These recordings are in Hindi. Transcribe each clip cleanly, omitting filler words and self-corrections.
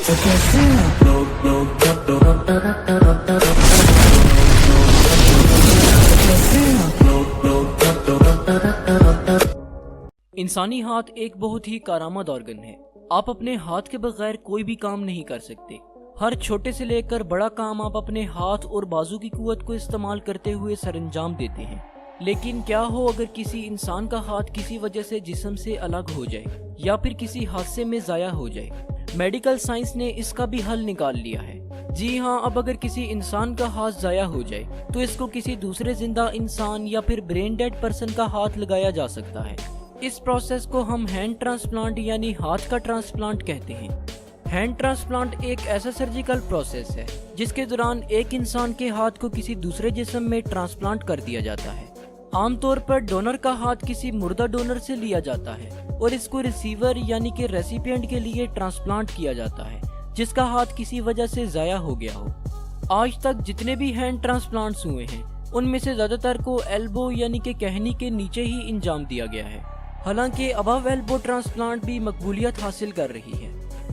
इंसानी हाथ एक बहुत ही कारामद ऑर्गन है। आप अपने हाथ के बगैर कोई भी काम नहीं कर सकते। हर छोटे से लेकर बड़ा काम आप अपने हाथ और बाजू की कुव्वत को इस्तेमाल करते हुए सरअंजाम देते हैं। लेकिन क्या हो अगर किसी इंसान का हाथ किसी वजह से जिस्म से अलग हो जाए या फिर किसी हादसे में ज़ाया हो जाए। मेडिकल साइंस ने इसका भी हल निकाल लिया है। जी हाँ, अब अगर किसी इंसान का हाथ ज़ाया हो जाए तो इसको किसी दूसरे जिंदा इंसान या फिर ब्रेन डेड पर्सन का हाथ लगाया जा सकता है। इस प्रोसेस को हम हैंड ट्रांसप्लांट यानी हाथ का ट्रांसप्लांट कहते हैं। हैंड ट्रांसप्लांट एक ऐसा सर्जिकल प्रोसेस है जिसके दौरान एक इंसान के हाथ को किसी दूसरे जिस्म में ट्रांसप्लांट कर दिया जाता है। आमतौर पर डोनर का हाथ किसी मुर्दा डोनर से लिया जाता है और इसको रिसीवर यानी कि रेसिपिएंट के लिए ट्रांसप्लांट किया जाता है जिसका हाथ किसी वजह से ज़ाया हो गया हो। आज तक जितने भी हैंड ट्रांसप्लांट्स हुए हैं उनमें से ज़्यादातर को एल्बो यानी कि कहनी के नीचे ही इंजाम दिया गया है। हालांकि अबव एल्बो ट्रांसप्लांट भी मकबूलियत हासिल कर रही है।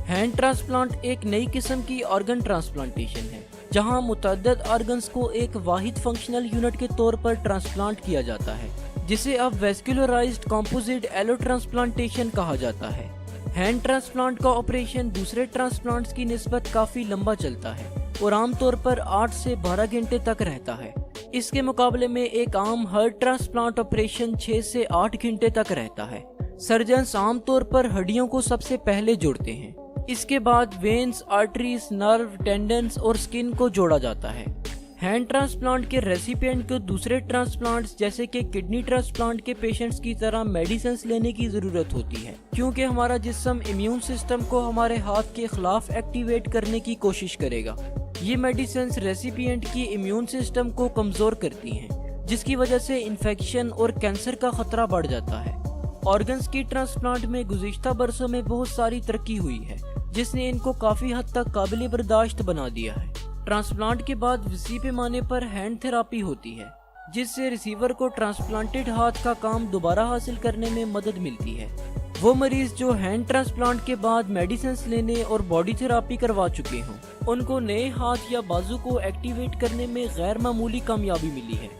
हैंड ट्रांसप्लांट एक नई किस्म की ऑर्गन ट्रांसप्लांटेशन है जहां मुतअद्दिद ऑर्गन्स को एक वाहिद फंक्शनल यूनिट के तौर पर ट्रांसप्लांट किया जाता है, जिसे अब वेस्कुलराइज्ड कंपोजिट एलो ट्रांसप्लांटेशन कहा जाता है। हैंड ट्रांसप्लांट का ऑपरेशन दूसरे ट्रांसप्लांट्स की निस्बत काफी लंबा चलता है और आमतौर पर 8 से 12 घंटे तक रहता है। इसके मुकाबले में एक आम हार्ट ट्रांसप्लांट ऑपरेशन 6 से 8 घंटे तक रहता है। सर्जन्स आमतौर पर हड्डियों को सबसे पहले जोड़ते हैं, इसके बाद वेन्स, आर्टरीज, नर्व, टेंडन्स और स्किन को जोड़ा जाता है। हैंड ट्रांसप्लांट के रेसिपिएंट को दूसरे ट्रांसप्लांट्स जैसे कि किडनी ट्रांसप्लांट के पेशेंट्स की तरह मेडिसिन लेने की जरूरत होती है, क्योंकि हमारा जिस्म इम्यून सिस्टम को हमारे हाथ के खिलाफ एक्टिवेट करने की कोशिश करेगा। ये मेडिसिन रेसिपिएंट की इम्यून सिस्टम को कमजोर करती हैं, जिसकी वजह से इन्फेक्शन और कैंसर का खतरा बढ़ जाता है। ऑर्गन्स की ट्रांसप्लांट में गुज़िश्ता बरसों में बहुत सारी तरक्की हुई है जिसने इनको काफी हद तक काबिल बर्दाश्त बना दिया है। ट्रांसप्लांट के बाद वसी पैमाने पर हैंड थेरापी होती है जिससे रिसीवर को ट्रांसप्लांटेड हाथ का काम दोबारा हासिल करने में मदद मिलती है। वो मरीज जो हैंड ट्रांसप्लांट के बाद मेडिसिन लेने और बॉडी थेरापी करवा चुके हों उनको नए हाथ या बाजू को एक्टिवेट करने में गैर मामूली कामयाबी मिली है।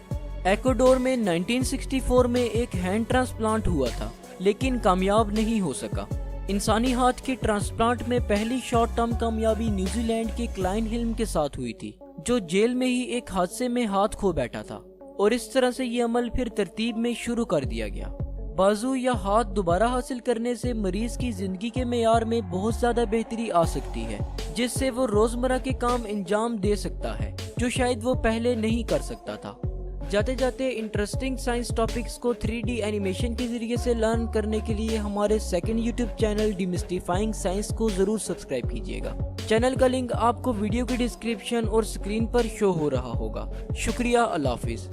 एक्वाडोर में 1964 में एक हैंड ट्रांसप्लांट हुआ था लेकिन कामयाब नहीं हो सका। इंसानी हाथ के ट्रांसप्लांट में पहली शॉर्ट टर्म कामयाबी न्यूजीलैंड के क्लाइन हिल्म के साथ हुई थी, जो जेल में ही एक हादसे में हाथ खो बैठा था और इस तरह से ये अमल फिर तरतीब में शुरू कर दिया गया। बाजू या हाथ दोबारा हासिल करने से मरीज की जिंदगी के मेयार में बहुत ज्यादा बेहतरी आ सकती है, जिससे वो रोजमर्रा के काम अंजाम दे सकता है जो शायद वो पहले नहीं कर सकता था। जाते जाते इंटरेस्टिंग साइंस टॉपिक्स को 3D एनिमेशन के जरिए से लर्न करने के लिए हमारे सेकंड यूट्यूब चैनल डिमिस्टिफाइंग साइंस को जरूर सब्सक्राइब कीजिएगा। चैनल का लिंक आपको वीडियो की डिस्क्रिप्शन और स्क्रीन पर शो हो रहा होगा। शुक्रिया, अल्लाह हाफिज।